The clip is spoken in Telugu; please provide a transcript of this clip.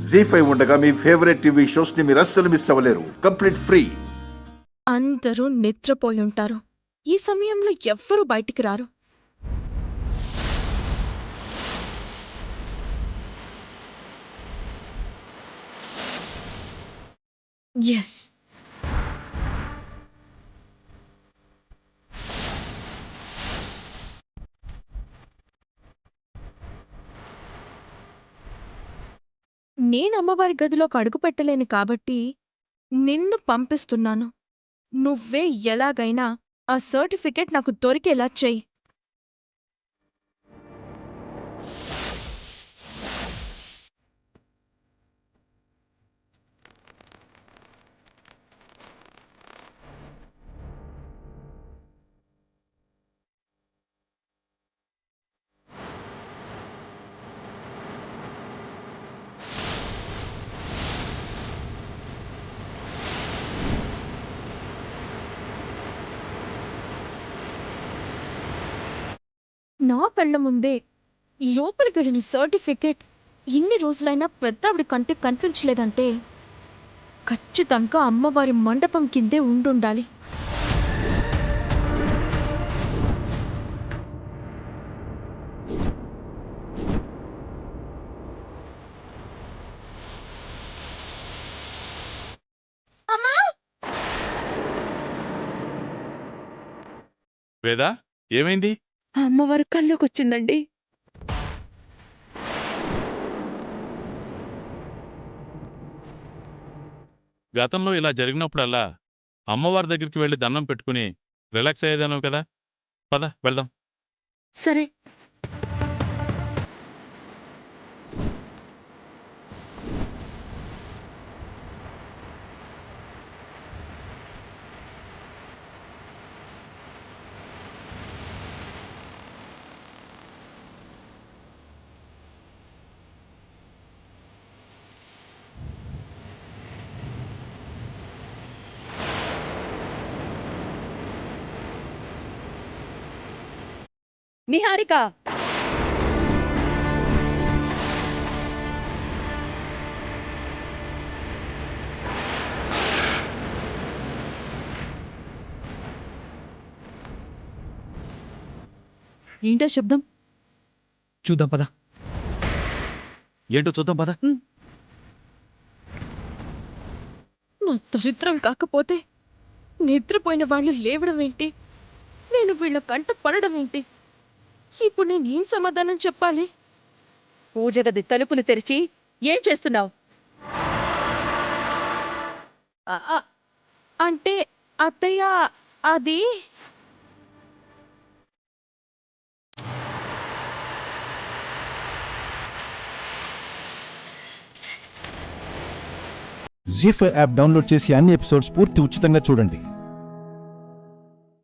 జీ5 ఉండగా మీ ఫేవరెట్ టీవీ షోస్ ని మీరు అస్సలు మిస్ అవ్వలేరు. Complete free. అందరూ నిద్రపోయి ఉంటారు. ఈ సమయంలో ఎవ్వరూ బయటికి రారు. ఎస్, నేను అమ్మవారి గదిలోకి అడుగు పెట్టలేను కాబట్టి నిన్ను పంపిస్తున్నాను. నువ్వే ఎలాగైనా ఆ సర్టిఫికెట్ నాకు దొరికేలా చెయ్యి. నా కళ్ళ ముందే లోపలికి వెళ్ళిన సర్టిఫికెట్ ఇన్ని రోజులైనా పెద్దావిడ కంటికి కనిపించలేదంటే ఖచ్చితంగా అమ్మవారి మండపం కిందే ఉండుండాలి. వేదా, ఏమైంది? అమ్మవారి కళ్ళకొచ్చిందండి. గతంలో ఇలా జరిగినప్పుడల్లా అమ్మవారి దగ్గరికి వెళ్ళి దండం పెట్టుకుని రిలాక్స్ అయ్యేదాను కదా. పద వెళ్దాం. సరే, నిహారిక, ఏంటా శబ్దం? చూద్దాం పద. ఏంటో చూద్దాం పద. నా దరిద్రం కాకపోతే నిద్రపోయిన వాళ్ళు లేవడం ఏంటి? నేను వీళ్ళ కంట పడడం ఏంటి? ఇప్పుడు నేనేం సమాధానం చెప్పాలి? పూజ గది తలుపులు తెరిచి ఏం చేస్తున్నావు? అంటే అత్తయ్య, అది జీ5 యాప్ డౌన్లోడ్ చేసి అన్ని ఎపిసోడ్స్ పూర్తి ఉచితంగా చూడండి.